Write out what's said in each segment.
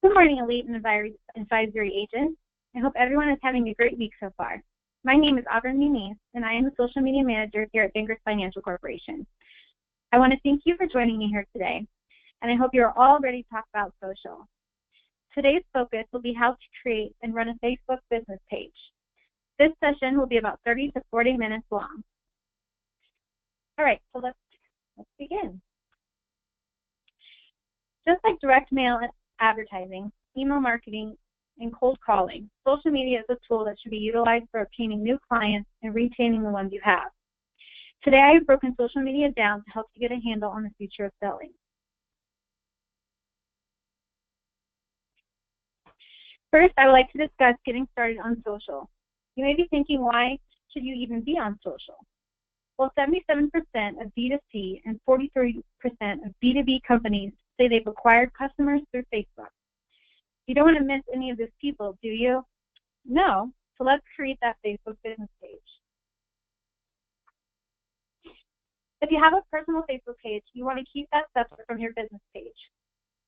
Good morning, Elite and Advisory agents. I hope everyone is having a great week so far. My name is Auburn Muniz, and I am the Social Media Manager here at Bankers Financial Corporation. I want to thank you for joining me here today, and I hope you are all ready to talk about social. Today's focus will be how to create and run a Facebook business page. This session will be about 30 to 40 minutes long. All right, so let's begin. Just like direct mail advertising, email marketing, and cold calling, social media is a tool that should be utilized for obtaining new clients and retaining the ones you have. Today, I have broken social media down to help you get a handle on the future of selling. First, I would like to discuss getting started on social. You may be thinking, why should you even be on social? Well, 77% of B2C and 43% of B2B companies say they've acquired customers through Facebook. You don't want to miss any of these people, do you? No, so let's create that Facebook business page. If you have a personal Facebook page, you want to keep that separate from your business page.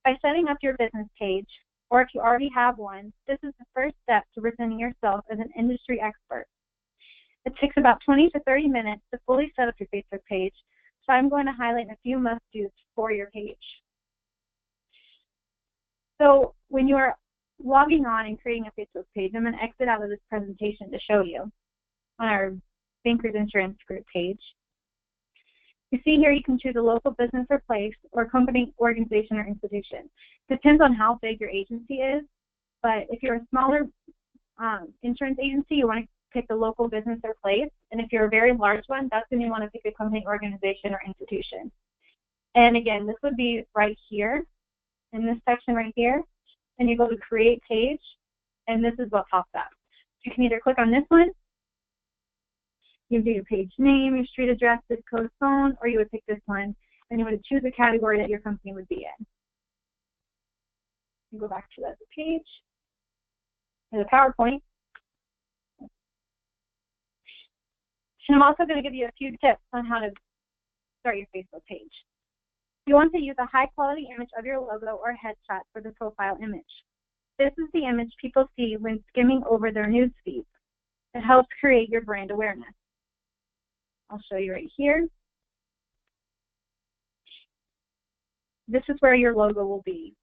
By setting up your business page, or if you already have one, this is the first step to presenting yourself as an industry expert. It takes about 20 to 30 minutes to fully set up your Facebook page, so I'm going to highlight a few must-dos for your page. So when you are logging on and creating a Facebook page, I'm going to exit out of this presentation to show you on our Bankers Insurance Group page. You see here you can choose a local business or place or company, organization, or institution. Depends on how big your agency is, but if you're a smaller insurance agency, you want to pick the local business or place, and if you're a very large one, that's when you want to pick a company, organization, or institution. And again, this would be right here in this section right here, and you go to create page, and this is what pops up. You can either click on this one, you do your page name, your street address, zip code, phone, or you would pick this one, and you would choose a category that your company would be in. You go back to that page, and the PowerPoint. And I'm also going to give you a few tips on how to start your Facebook page. You want to use a high-quality image of your logo or headshot for the profile image. This is the image people see when skimming over their news feeds. It helps create your brand awareness. I'll show you right here. This is where your logo will be.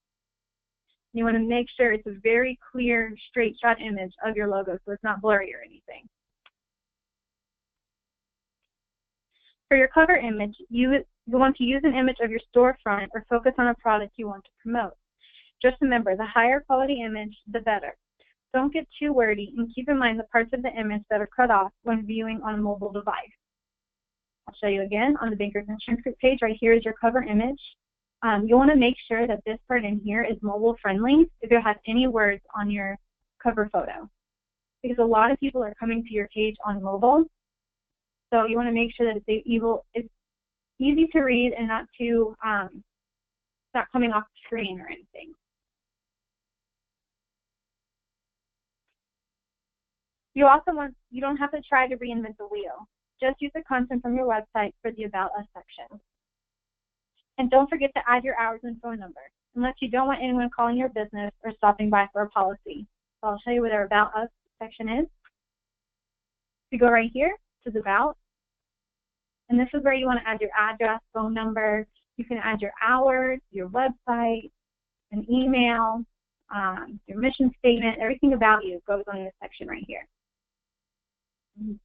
You want to make sure it's a very clear, straight shot image of your logo so it's not blurry or anything. For your cover image, you want to use an image of your storefront or focus on a product you want to promote. Just remember, the higher quality image, the better. Don't get too wordy, and keep in mind the parts of the image that are cut off when viewing on a mobile device. I'll show you again on the Bankers Insurance Group page. Right here is your cover image. You want to make sure that this part in here is mobile friendly if you have any words on your cover photo, because a lot of people are coming to your page on mobile. So you want to make sure that it's easy to read and not coming off the screen or anything. You don't have to try to reinvent the wheel. Just use the content from your website for the About Us section. And don't forget to add your hours and phone number, unless you don't want anyone calling your business or stopping by for a policy. So I'll show you what our About Us section is. You go right here to the About. And this is where you want to add your address, phone number. You can add your hours, your website, an email, your mission statement. Everything about you goes on this section right here.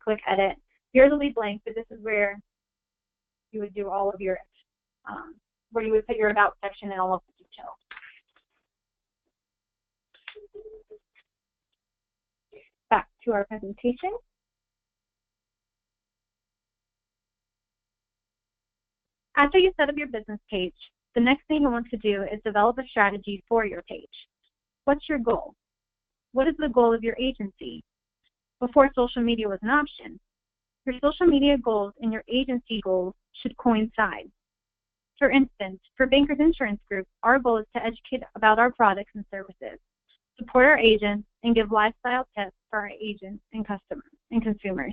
Click Edit. Yours will be blank, but this is where you would do all of your, where you would put your About section and all of the details. Back to our presentation. After you set up your business page, the next thing you want to do is develop a strategy for your page. What's your goal? What is the goal of your agency? Before social media was an option, your social media goals and your agency goals should coincide. For instance, for Bankers Insurance Group, our goal is to educate about our products and services, support our agents, and give lifestyle tips for our agents and customers and consumers.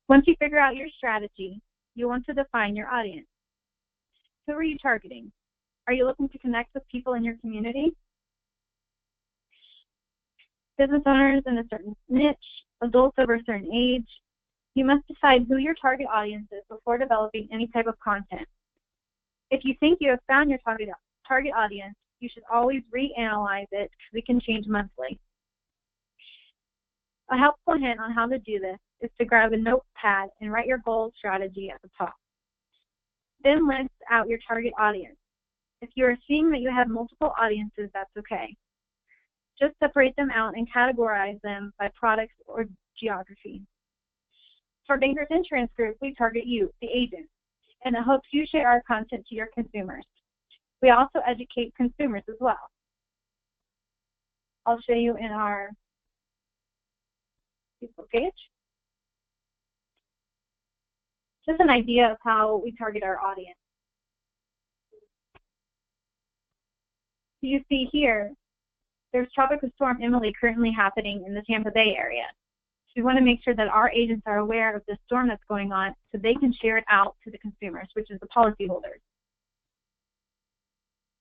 Once you figure out your strategy, you want to define your audience. Who are you targeting? Are you looking to connect with people in your community? Business owners in a certain niche, adults over a certain age. You must decide who your target audience is before developing any type of content. If you think you have found your target audience, you should always reanalyze it because it can change monthly. A helpful hint on how to do this is to grab a notepad and write your goal strategy at the top. Then list out your target audience. If you are seeing that you have multiple audiences, that's okay. Just separate them out and categorize them by products or geography. For Bankers Insurance Group, we target you, the agent, and it hopes you share our content to your consumers. We also educate consumers as well. I'll show you in our Facebook page. Just an idea of how we target our audience. So you see here, there's Tropical Storm Emily currently happening in the Tampa Bay area. So we want to make sure that our agents are aware of the storm that's going on so they can share it out to the consumers, which is the policyholders.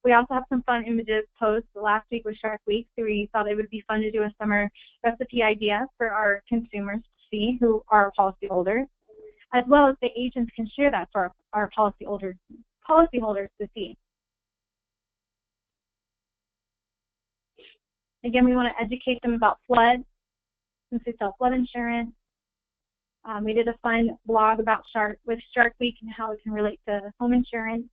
We also have some fun images posts. Last week was Shark Week, so we thought it would be fun to do a summer recipe idea for our consumers to see who are policyholders, as well as the agents can share that for our policyholders to see. Again, we want to educate them about flood, since we sell flood insurance. We did a fun blog about Shark Week and how it can relate to home insurance.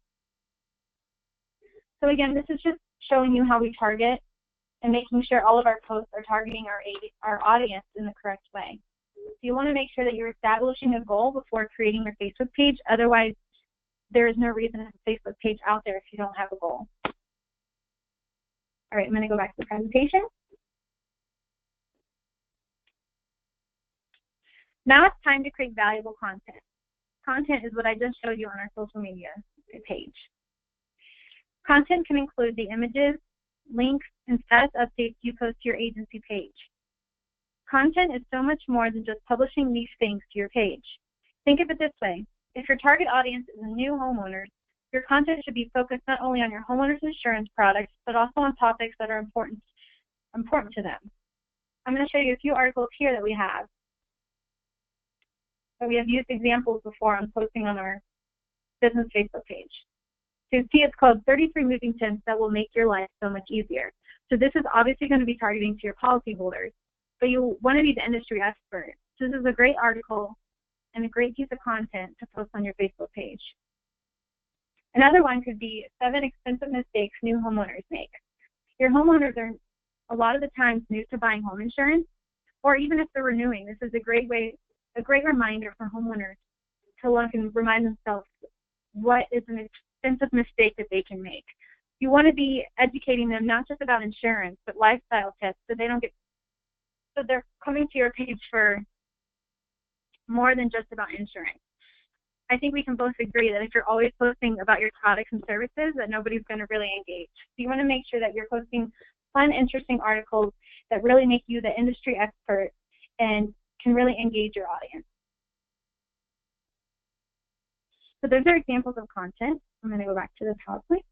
So again, this is just showing you how we target and making sure all of our posts are targeting our audience in the correct way. So you want to make sure that you're establishing a goal before creating your Facebook page. Otherwise, there is no reason to have a Facebook page out there if you don't have a goal. All right, I'm going to go back to the presentation. Now it's time to create valuable content. Content is what I just showed you on our social media page. Content can include the images, links, and status updates you post to your agency page. Content is so much more than just publishing these things to your page. Think of it this way. If your target audience is new homeowners, your content should be focused not only on your homeowner's insurance products, but also on topics that are important to them. I'm going to show you a few articles here that we have. So we have used examples before on posting on our business Facebook page. So you see it's called 33 Moving Tips That Will Make Your Life So Much Easier. So this is obviously going to be targeting to your policyholders, but you want to be the industry expert. So this is a great article and a great piece of content to post on your Facebook page. Another one could be 7 expensive mistakes new homeowners make. Your homeowners are a lot of the times new to buying home insurance, or even if they're renewing, this is a great reminder for homeowners to look and remind themselves what is an expensive mistake that they can make. You want to be educating them not just about insurance, but lifestyle tips so they're coming to your page for more than just about insurance. I think we can both agree that if you're always posting about your products and services, that nobody's going to really engage. So you want to make sure that you're posting fun, interesting articles that really make you the industry expert and can really engage your audience. So those are examples of content. I'm going to go back to the PowerPoint.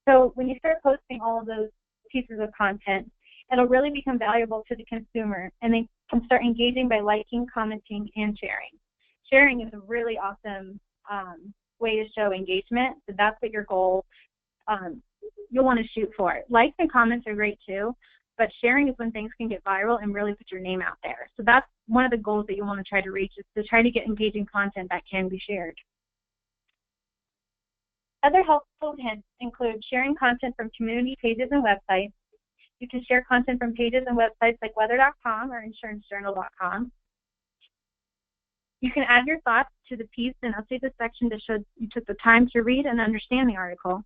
So when you start posting all of those pieces of content, it'll really become valuable to the consumer, and they can start engaging by liking, commenting, and sharing. Sharing is a really awesome way to show engagement, so that's what your goal you'll want to shoot for. Likes and comments are great too, but sharing is when things can get viral and really put your name out there. So that's one of the goals that you want to try to reach, is to try to get engaging content that can be shared. Other helpful hints include sharing content from community pages and websites. You can share content from pages and websites like weather.com or insurancejournal.com. You can add your thoughts to the piece and update the section to show you took the time to read and understand the article.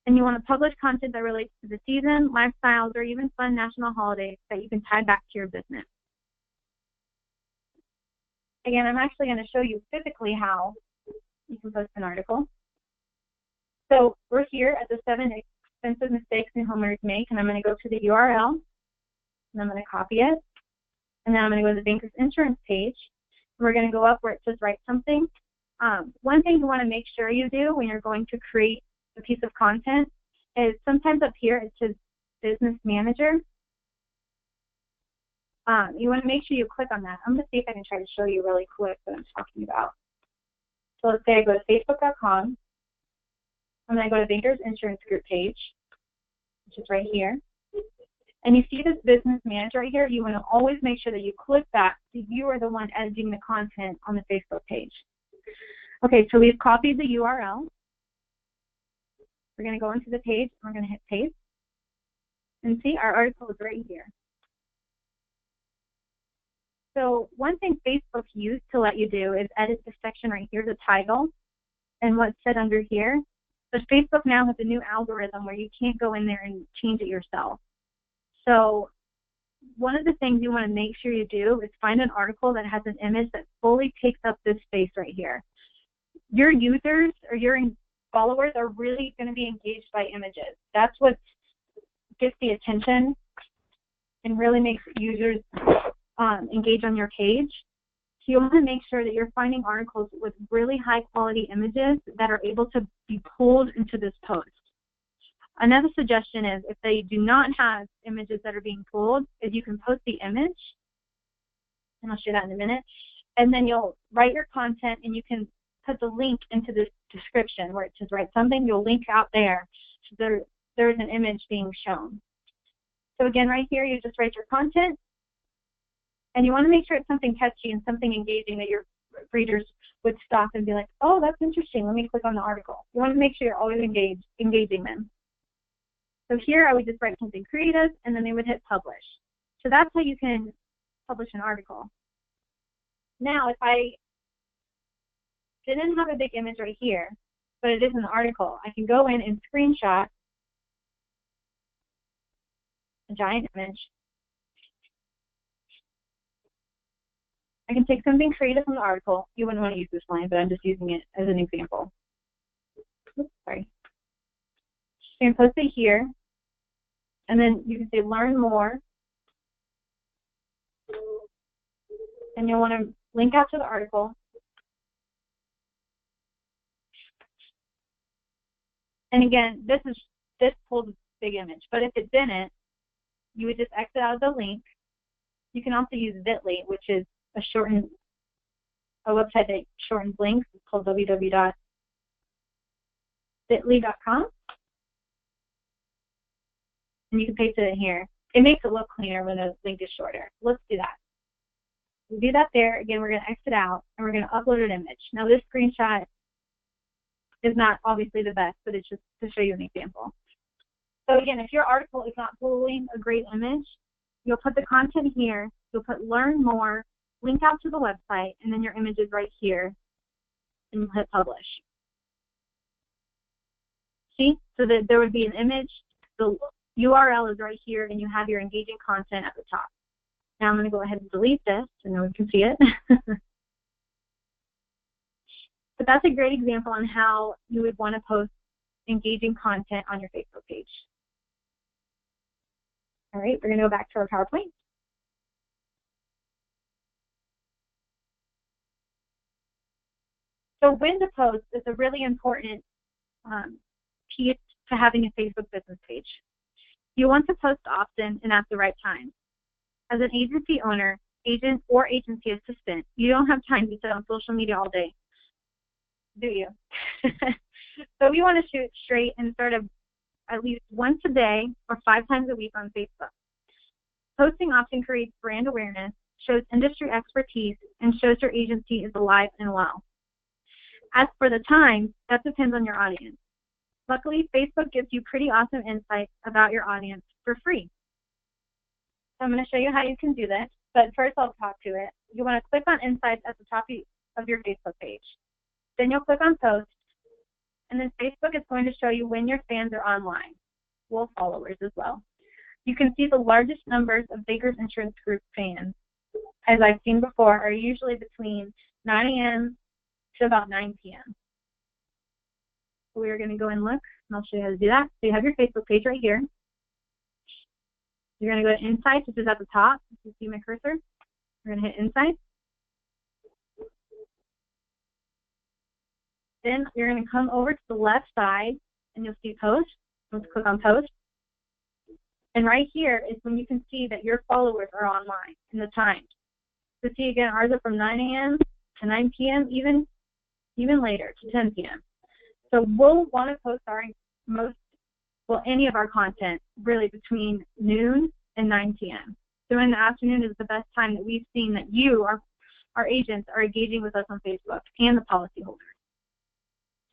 And you want to publish content that relates to the season, lifestyles, or even fun national holidays that you can tie back to your business. Again, I'm actually going to show you physically how you can post an article. So we're here at the 7 expensive mistakes new homeowners make, and I'm going to go to the URL, and I'm going to copy it, And then I'm going to go to the Bankers Insurance page. We're going to go up where it says write something. One thing you want to make sure you do when you're going to create a piece of content is sometimes up here it says Business Manager. You want to make sure you click on that. I'm going to see if I can try to show you really quick what I'm talking about. So let's say I go to Facebook.com. I'm going to go to Bankers Insurance Group page, which is right here. And you see this Business Manager right here. You want to always make sure that you click that so you are the one editing the content on the Facebook page. Okay, so we've copied the URL. We're going to go into the page, and we're going to hit paste. And see, our article is right here. So one thing Facebook used to let you do is edit the section right here, the title, and what's said under here. But Facebook now has a new algorithm where you can't go in there and change it yourself. So one of the things you want to make sure you do is find an article that has an image that fully takes up this space right here. Your users or your followers are really going to be engaged by images. That's what gets the attention and really makes users engage on your page. So you want to make sure that you're finding articles with really high quality images that are able to be pulled into this post. Another suggestion is if they do not have images that are being pulled, is you can post the image, and I'll show you that in a minute, and then you'll write your content and you can put the link into the description where it says write something. You'll link out there so there's an image being shown. So again, right here, you just write your content, and you want to make sure it's something catchy and something engaging that your readers would stop and be like, oh, that's interesting, let me click on the article. You want to make sure you're always engaging them. So here I would just write something creative, and then they would hit publish. So that's how you can publish an article. Now, if I didn't have a big image right here, but it is an article, I can go in and screenshot a giant image. I can take something creative from the article. You wouldn't want to use this line, but I'm just using it as an example. Oops, sorry. You can post it here, and then you can say learn more, and you'll want to link out to the article. And again, this pulled a big image, but if it didn't, you would just exit out of the link. You can also use Bitly, which is a website that shortens links. It's called www.bitly.com. And you can paste it in here. It makes it look cleaner when the link is shorter. Let's do that. We do that there. Again, we're going to exit out, and we're going to upload an image. Now, this screenshot is not obviously the best, but it's just to show you an example. So again, if your article is not pulling a great image, you'll put the content here, you'll put learn more, link out to the website, and then your image is right here, and you'll hit publish. See? So that there would be an image, the URL is right here, and you have your engaging content at the top. Now I'm going to go ahead and delete this so no one can see it. But that's a great example on how you would want to post engaging content on your Facebook page. All right, we're going to go back to our PowerPoint. So when to post is a really important piece to having a Facebook business page. You want to post often and at the right time. As an agency owner, agent, or agency assistant, you don't have time to sit on social media all day, do you? So we want to shoot straight and start at least once a day or 5 times a week on Facebook. Posting often creates brand awareness, shows industry expertise, and shows your agency is alive and well. As for the time, that depends on your audience. Luckily, Facebook gives you pretty awesome insights about your audience for free. So I'm going to show you how you can do this, but first I'll talk to it. You want to click on Insights at the top of your Facebook page. Then you'll click on Post, and then Facebook is going to show you when your fans are online, well, followers as well. You can see the largest numbers of Bankers Insurance Group fans, as I've seen before, are usually between 9 a.m. to about 9 p.m. So we're going to go and look, and I'll show you how to do that. So you have your Facebook page right here. You're going to go to Insights, which is at the top. You see my cursor. We're going to hit Insights. Then you're going to come over to the left side, and you'll see Post. Let's click on Post. And right here is when you can see that your followers are online and the times. So see again, ours are from 9 a.m. to 9 p.m., even later to 10 p.m. So we'll want to post any of our content really between noon and 9 p.m. So in the afternoon is the best time that we've seen that you, our agents, are engaging with us on Facebook and the policyholders.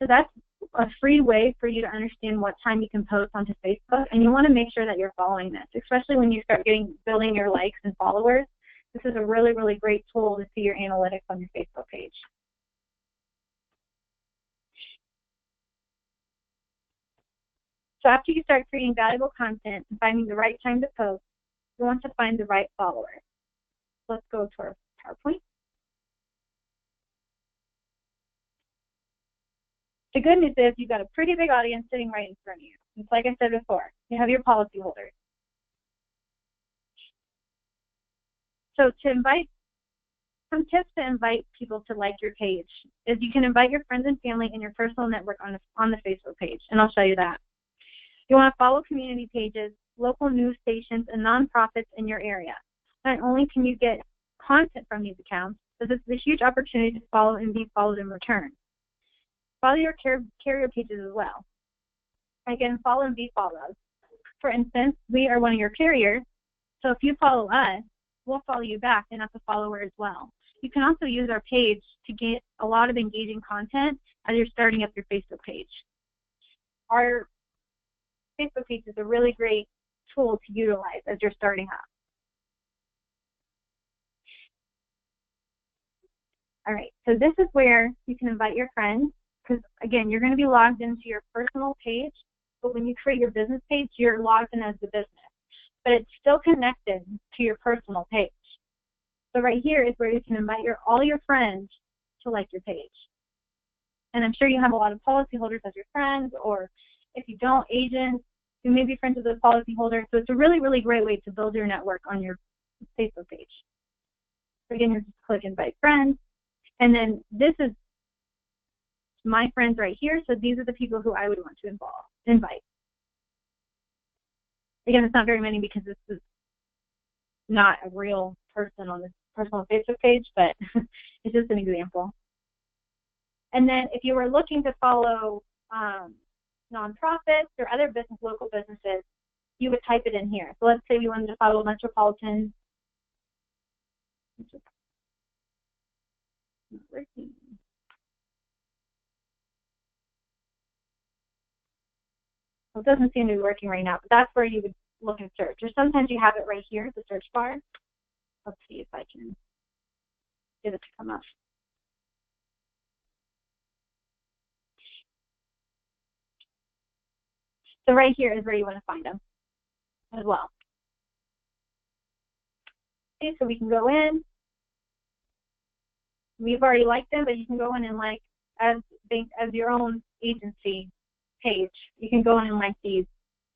So that's a free way for you to understand what time you can post onto Facebook, and you want to make sure that you're following this, especially when you start building your likes and followers. This is a really, really great tool to see your analytics on your Facebook page. So after you start creating valuable content and finding the right time to post, you want to find the right followers. Let's go to our PowerPoint. The good news is you've got a pretty big audience sitting right in front of you. It's like I said before, you have your policyholders. So some tips to invite people to like your page is you can invite your friends and family in your personal network on the Facebook page, and I'll show you that. You want to follow community pages, local news stations, and nonprofits in your area. Not only can you get content from these accounts, but this is a huge opportunity to follow and be followed in return. Follow your carrier pages as well. Again, follow and be followed. For instance, we are one of your carriers, so if you follow us, we'll follow you back, and that's a follower as well. You can also use our page to get a lot of engaging content as you're starting up your Facebook page. Our Facebook page is a really great tool to utilize as you're starting up. All right, so this is where you can invite your friends, because again, you're going to be logged into your personal page, but when you create your business page, you're logged in as the business, but it's still connected to your personal page. So right here is where you can invite all your friends to like your page. And I'm sure you have a lot of policyholders as your friends, or if you don't, agents who may be friends with those policyholders. So it's a really, really great way to build your network on your Facebook page. So again, you just click Invite Friends. And then this is my friends right here. So these are the people who I would want to invite. Again, it's not very many because this is not a real person on this personal Facebook page, but it's just an example. And then if you were looking to follow nonprofits or other local businesses, you would type it in here. So let's say we wanted to follow Metropolitan. Well, it doesn't seem to be working right now, but that's where you would look and search. Or sometimes you have it right here, the search bar. Let's see if I can get it to come up. So right here is where you want to find them as well. Okay, so we can go in. We've already liked them, but you can go in and like as your own agency page. You can go in and like these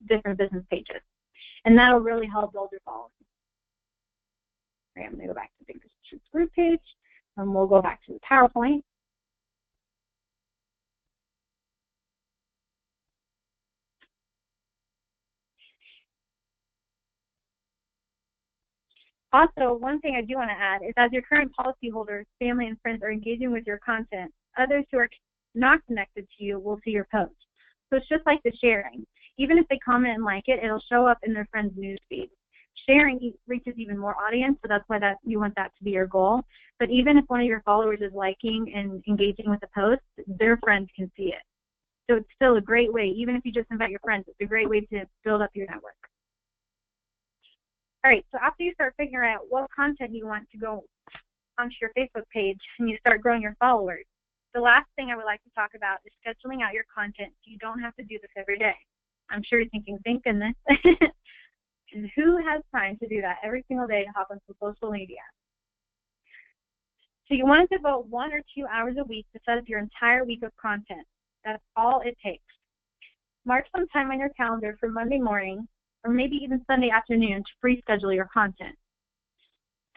different business pages, and that'll really help build your following. All right, I'm going to go back to the Bankers Group page, and we'll go back to the PowerPoint. Also, one thing I do want to add is as your current policyholders, family, and friends are engaging with your content, others who are not connected to you will see your post. So it's just like the sharing. Even if they comment and like it, it'll show up in their friends' newsfeed. Sharing reaches even more audience, so that's why you want that to be your goal. But even if one of your followers is liking and engaging with the post, their friends can see it. So it's still a great way, even if you just invite your friends, it's a great way to build up your network. All right, so after you start figuring out what content you want to go onto your Facebook page and you start growing your followers, the last thing I would like to talk about is scheduling out your content so you don't have to do this every day. I'm sure you're thinking, thank goodness. Who has time to do that every single day to hop onto social media? So you want to devote 1 or 2 hours a week to set up your entire week of content. That's all it takes. Mark some time on your calendar for Monday morning or maybe even Sunday afternoon to pre-schedule your content.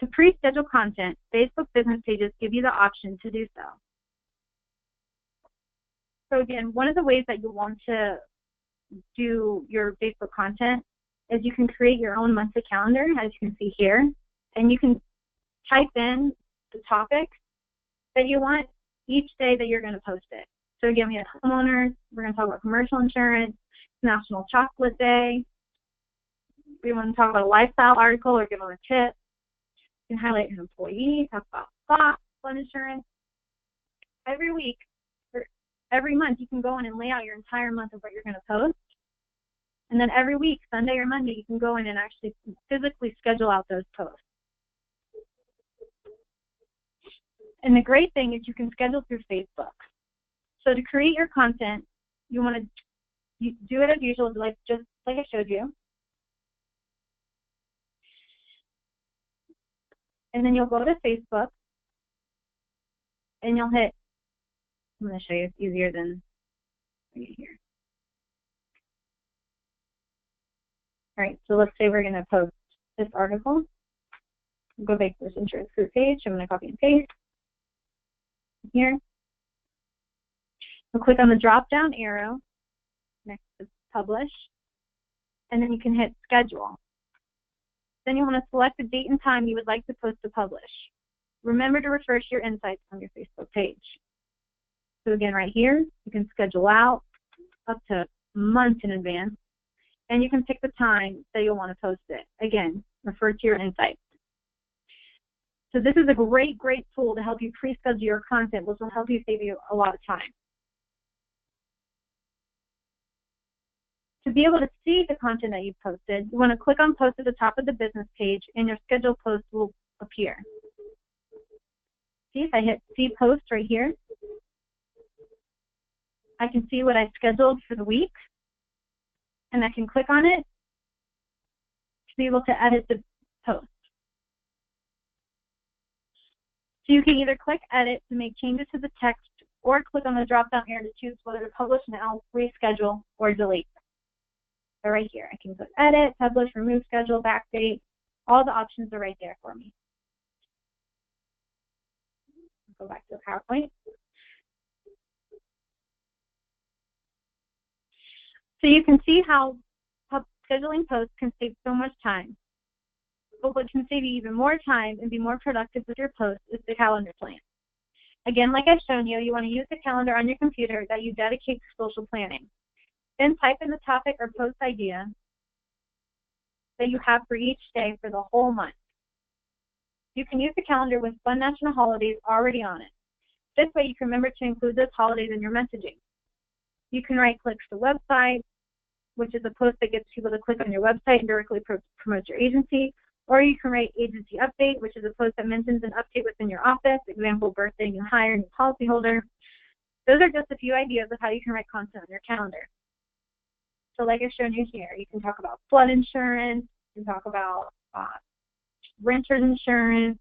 To pre-schedule content, Facebook business pages give you the option to do so. So again, one of the ways that you want to do your Facebook content is you can create your own monthly calendar, as you can see here, and you can type in the topic that you want each day that you're going to post it. So again, we have homeowners, we're going to talk about commercial insurance, National Chocolate Day, we want to talk about a lifestyle article or give them a tip. You can highlight an employee, talk about stocks, flood insurance. Every week, or every month, you can go in and lay out your entire month of what you're going to post. And then every week, Sunday or Monday, you can go in and actually physically schedule out those posts. And the great thing is you can schedule through Facebook. So to create your content, you want to do it as usual, just like I showed you. And then you'll go to Facebook, and you'll hit, I'm going to show you, it's easier than right here. All right, so let's say we're going to post this article. Go back to this insurance group page. I'm going to copy and paste here. We'll click on the drop-down arrow next to publish, and then you can hit schedule. Then you want to select the date and time you would like to post to publish. Remember to refresh your insights on your Facebook page. So again, right here, you can schedule out up to months in advance, and you can pick the time that you'll want to post it. Again, refer to your insights. So this is a great, great tool to help you pre-schedule your content, which will help you save you a lot of time. To be able to see the content that you've posted, you want to click on Post at the top of the business page, and your scheduled post will appear. See, if I hit See Post right here, I can see what I scheduled for the week, and I can click on it to be able to edit the post. So you can either click Edit to make changes to the text, or click on the drop-down arrow to choose whether to publish now, reschedule, or delete. So right here, I can click Edit, Publish, Remove Schedule, Backdate. All the options are right there for me. Go back to the PowerPoint. So you can see how scheduling posts can save so much time. But what can save you even more time and be more productive with your posts is the calendar plan. Again, like I've shown you, you want to use the calendar on your computer that you dedicate to social planning. Then type in the topic or post idea that you have for each day for the whole month. You can use the calendar with fun national holidays already on it. This way you can remember to include those holidays in your messaging. You can right-click the website, which is a post that gets people to click on your website and directly promote your agency. Or you can write agency update, which is a post that mentions an update within your office, example, birthday, new hire, new policyholder. Those are just a few ideas of how you can write content on your calendar. So like I've shown you here, you can talk about flood insurance, you can talk about renters insurance,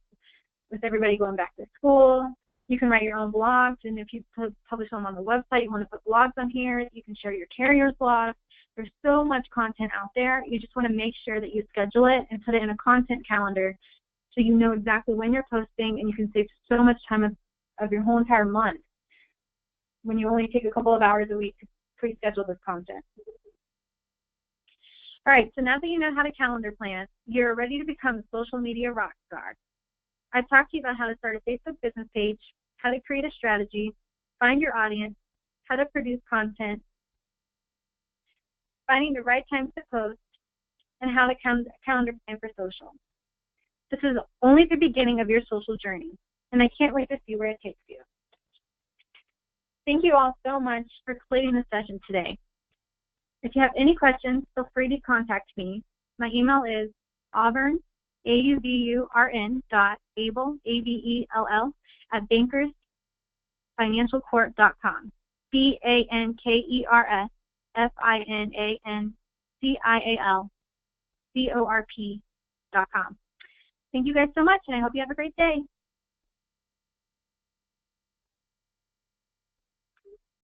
with everybody going back to school. You can write your own blogs, and if you publish them on the website, you want to put blogs on here, you can share your carrier's blog. There's so much content out there. You just want to make sure that you schedule it and put it in a content calendar so you know exactly when you're posting, and you can save so much time of your whole entire month when you only take a couple of hours a week to pre-schedule this content. All right, so now that you know how to calendar plan, you're ready to become a social media rock star. I talked to you about how to start a Facebook business page, how to create a strategy, find your audience, how to produce content, finding the right time to post, and how to calendar plan for social. This is only the beginning of your social journey, and I can't wait to see where it takes you. Thank you all so much for completing the session today. If you have any questions, feel free to contact me. My email is Auburn, AUBURN.able, ABELL, at bankersfinancialcorp.com, BANKERSFINANCIALCORP.com. Thank you guys so much, and I hope you have a great day.